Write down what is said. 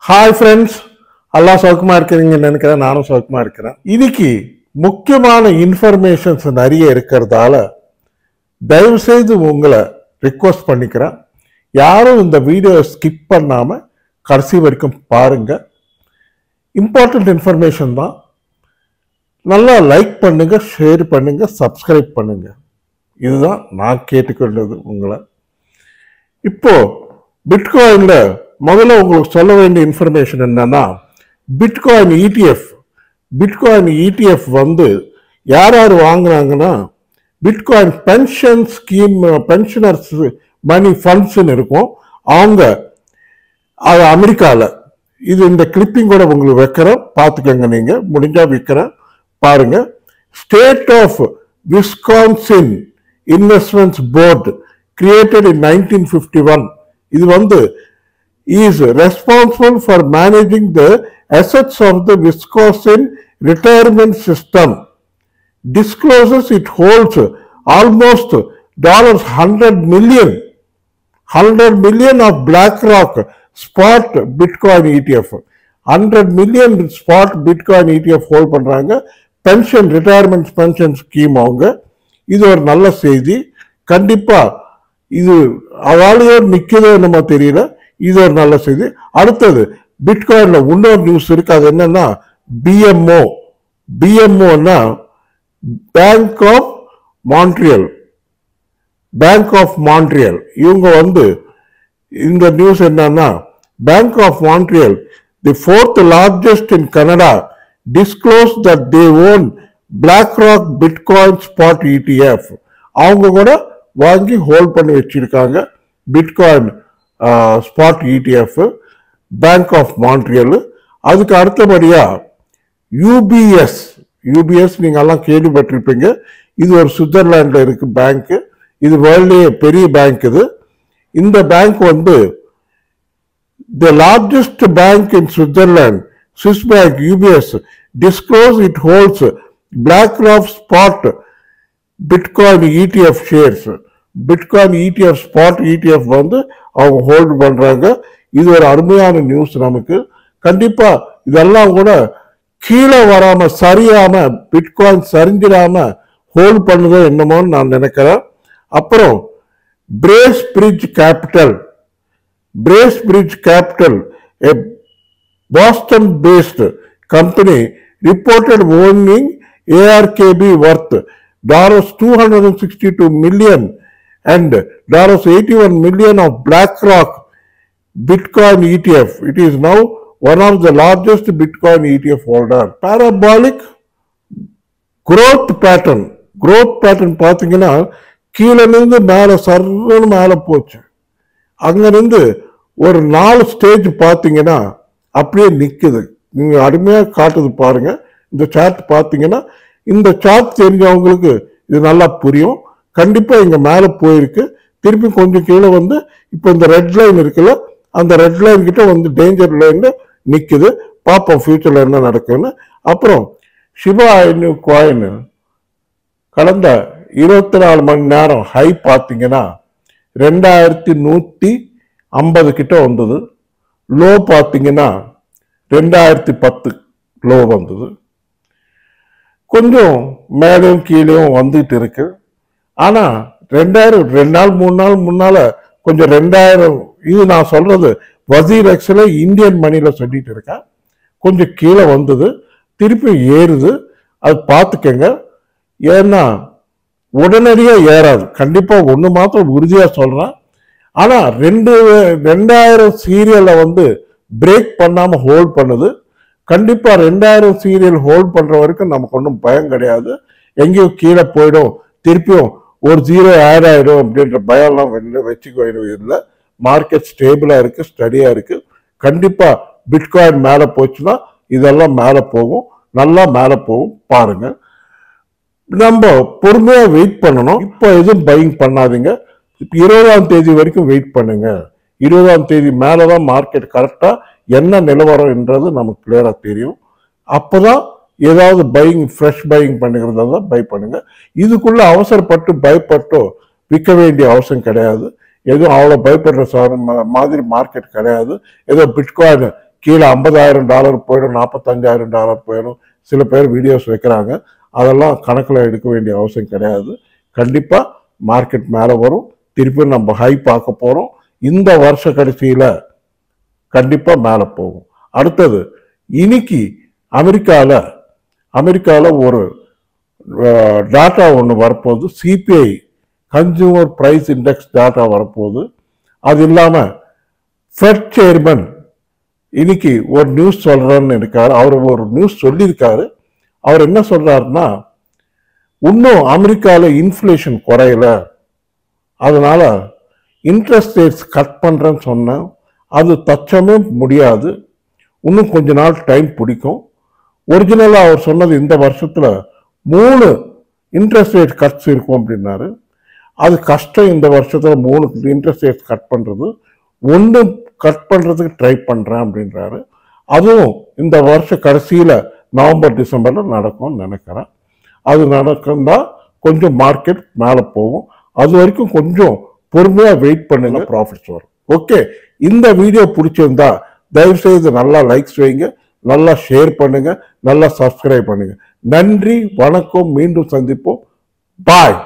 Hi friends, எல்லாம் சௌக்கமாக இருக்கிறீங்கன்னு நினைக்கிறேன். நானும் சௌக்கமாக இருக்கிறேன். இன்னைக்கு முக்கியமான இன்ஃபர்மேஷன்ஸ் நிறைய இருக்கிறதால தயவு செய்து உங்களை ரிக்வஸ்ட் பண்ணிக்கிறேன். யாரும் இந்த வீடியோவை ஸ்கிப் பண்ணாமல் கடைசி வரைக்கும் பாருங்க. இம்பார்ட்டன்ட் இன்ஃபர்மேஷன் தான். நல்லா லைக் பண்ணுங்க, ஷேர் பண்ணுங்க, சப்ஸ்கிரைப் பண்ணுங்க. இதுதான் நான் கேட்டுக்கொண்டது உங்களை. இப்போ பிட்காயின்ல முதல்ல உங்களுக்கு சொல்ல வேண்டிய இன்ஃபர்மேஷன் என்னன்னா, பிட்காயின் இடிஎஃப் வந்து யார் யார் வாங்குறாங்கன்னா, பிட்காயின் பென்ஷன் ஸ்கீம், பென்ஷனர்ஸ் மணி ஃபண்ட்ஸ்ன்னு இருக்கும். அவங்க அது அமெரிக்காவில். இது இந்த கிளிப்பிங் கூட உங்களுக்கு வைக்கிறேன், பார்த்துக்கோங்க. நீங்க முடிஞ்சா வைக்கிறேன், பாருங்க. State of Wisconsin investments board created in 1951. இது வந்து is responsible for managing the assets of the Wisconsin retirement system. Discloses it holds almost $100 million of BlackRock spot Bitcoin ETF. 100 million spot Bitcoin ETF hold பண்றாங்க. Pension, retirement pension scheme அவங்க. இது ஒரு நல்ல செய்தி. கண்டிப்பா இது அவாலேயே நிற்குதோ என்னமோ தெரியல. இது ஒரு நல்ல செய்தி. அடுத்தது பிட்காயின்ல இன்னொரு நியூஸ் இருக்கு. அது என்னன்னா, பிஎம்ஓன்னா பேங்க் ஆஃப் மான்ட்ரியல். இவங்க வந்து இந்த நியூஸ் என்னன்னா, Bank of Montreal, the fourth largest in Canada, disclose that they own BlackRock bitcoin spot ETF. அவங்க கூட வாங்கி ஹோல்ட் பண்ணி வச்சிருக்காங்க bitcoin spot ETF, Bank of Montreal. அதுக்கு அடுத்தபடியா யூபிஎஸ் நீங்க எல்லாம் கேள்விப்பட்டிருப்பீங்க. இது ஒரு சுவிட்சர்லாந்துல இருக்கு பேங்க். இது வேர்ல்ட்லயே பெரிய பேங்க். இந்த பேங்க் வந்து the largest bank in Switzerland, Swiss bank UPS, disclose it holds BlackRock spot bitcoin ETF shares. Bitcoin ETF spot ETF வந்து அவங்க ஹோல்டு பண்றாங்க. இது ஒரு அருமையான நியூஸ் நமக்கு. கண்டிப்பா இதெல்லாம் கூட கீழே வராம, சரியாம, பிட்காயின் சரிஞ்சிடாம ஹோல்டு பண்ணுதோ என்னமோன்னு நான் நினைக்கிறேன். அப்புறம் Bracebridge Capital, a Boston based company, reported owning ARKB worth $262 million and $81 million of BlackRock Bitcoin ETF. It is now one of the largest Bitcoin ETF holder. Parabolic growth pattern பார்த்தீங்கன்னா, கீழே இருந்து மேலே சர்வன்னு மேலே போச்சு. அங்கிருந்து ஒரு 4 stage பார்த்தீங்கன்னா அப்படியே நிற்குது. நீங்க அருமையாக காட்டுது பாருங்க. இந்த சார்ட் பார்த்தீங்கன்னா, இந்த சார்ட் தெரிஞ்சவங்களுக்கு இது நல்லா புரியும். கண்டிப்பா இங்க மேல போயிருக்கு, திருப்பி கொஞ்சம் கீழே வந்து இப்போ இந்த ரெட் லைன் இருக்குல்ல, அந்த ரெட் லைன் கிட்ட வந்து டேஞ்சர் லைன்ல நிக்குது. பார்ப்போம் ஃபியூச்சர்ல என்ன நடக்குன்னு. அப்புறம் ஷிபா இனு காயின் கடந்த 24 மணி நேரம் ஹை பார்த்தீங்கன்னா 2150 கிட்ட வந்தது. லோ பார்த்தீங்கன்னா 2010 லோ வந்தது. கொஞ்சம் மேலும் கீழேயும் வந்துட்டு இருக்கு. ஆனா 2 நாள் 3 நாள் முன்னால கொஞ்சம் 2000, இது நான் சொல்றது வசீர் எக்ஸ்ல இந்தியன் மணில சொல்லிட்டு இருக்கேன், கொஞ்சம் கீழே வந்தது, திருப்பி ஏறுது. அது பார்த்துக்கங்க. ஏன்னா உடனடியா ஏறாது. கண்டிப்பா ஒண்ணு மாத்திரம் உறுதியா சொல்றேன். ஆனா 2000 சீரியலை வந்து பிரேக் பண்ணாம ஹோல்ட் பண்ணுது. கண்டிப்பா 2000 சீரியல் ஹோல்ட் பண்ற வரைக்கும் நமக்கு ஒன்றும் பயம் கிடையாது. எங்கேயும் கீழே போயிடும், திருப்பியும் ஒரு 0 ஆட் ஆயிடும் அப்படின்ற பயம்லாம் வச்சுக்க இல்லை. மார்க்கெட் ஸ்டேபிளா இருக்கு, ஸ்டடியா இருக்கு. கண்டிப்பா பிட்காயின் மேல போச்சுன்னா இதெல்லாம் மேல போகும், நல்லா மேல போகும். பாருங்க, நம்ம பொறுமையா வெயிட் பண்ணணும். இப்போ எதுவும் பையிங் பண்ணாதீங்க. 20ஆம் தேதி வரைக்கும் வெயிட் பண்ணுங்க. 20ஆம் தேதி மேலதான் மார்க்கெட் கரெக்டா என்ன நிலவரம் என்றது நமக்கு கிளியரா தெரியும். அப்பதான் ஏதாவது பையிங், ஃப்ரெஷ் பையிங் பண்ணுகிறதா தான் பை பண்ணுங்க. இதுக்குள்ள அவசரப்பட்டு பயப்பட்டோ விற்க வேண்டிய அவசியம் கிடையாது. எதுவும் அவ்வளோ பயப்படுற மாதிரி மார்க்கெட் கிடையாது. ஏதோ பிட்காயின் கீழே $50,000 போயிடும், $45,000 போயிடும். சில பேர் வீடியோஸ் வைக்கிறாங்க. அதெல்லாம் கணக்கில் எடுக்க வேண்டிய அவசியம் கிடையாது. கண்டிப்பாக மார்க்கெட் மேலே வரும். திருப்பி நம்ம ஹை பார்க்க போகிறோம். இந்த வருஷ கடைசியில் கண்டிப்பாக மேலே போகும். அடுத்தது இன்னைக்கு அமெரிக்காவில் ஒரு டாட்டா ஒன்று வரப்போகுது. CPI consumer price index data வரப்போகுது. அது இல்லாமல் ஃபெட் சேர்மன் இன்னைக்கு ஒரு நியூஸ் சொல்றேன்னு இருக்காரு. அவர் ஒரு நியூஸ் சொல்லியிருக்காரு. அவர் என்ன சொல்றாருன்னா, இன்னும் அமெரிக்காவில் இன்ஃப்ளேஷன் குறையல, அதனால இன்ட்ரெஸ்ட் ரேட்ஸ் கட் பண்றேன்னு சொன்னேன். அது தச்சமே முடியாது, இன்னும் கொஞ்ச நாள் டைம் பிடிக்கும். ஒரிஜினலாக அவர் சொன்னது இந்த வருஷத்துல 3 இன்ட்ரெஸ்ட் ரேட் கட்ஸ் இருக்கும் அப்படின்னாரு. அது கஷ்டம். இந்த வருஷத்துல 3 இன்ட்ரெஸ்ட் ரேட் கட் பண்றது. 1 கட் பண்றதுக்கு ட்ரை பண்றேன் அப்படின்றாரு. அதுவும் இந்த வருஷ கடைசியில நவம்பர் டிசம்பர்ல நடக்கும்னு நினைக்கிறேன். அது நடக்கும்னா கொஞ்சம் மார்க்கெட் மேலே போகும். அது வரைக்கும் கொஞ்சம் பொறுமையா வெயிட் பண்ணுங்க, ப்ராஃபிட்ஸ் வரும். ஓகே, இந்த வீடியோ பிடிச்சிருந்தா தயவு செய்து நல்லா லைக்ஸ் வைங்க, நல்லா ஷேர் பண்ணுங்க, நல்லா சப்ஸ்கிரைப் பண்ணுங்க. நன்றி, வணக்கம், மீண்டும் சந்திப்போம். பாய்.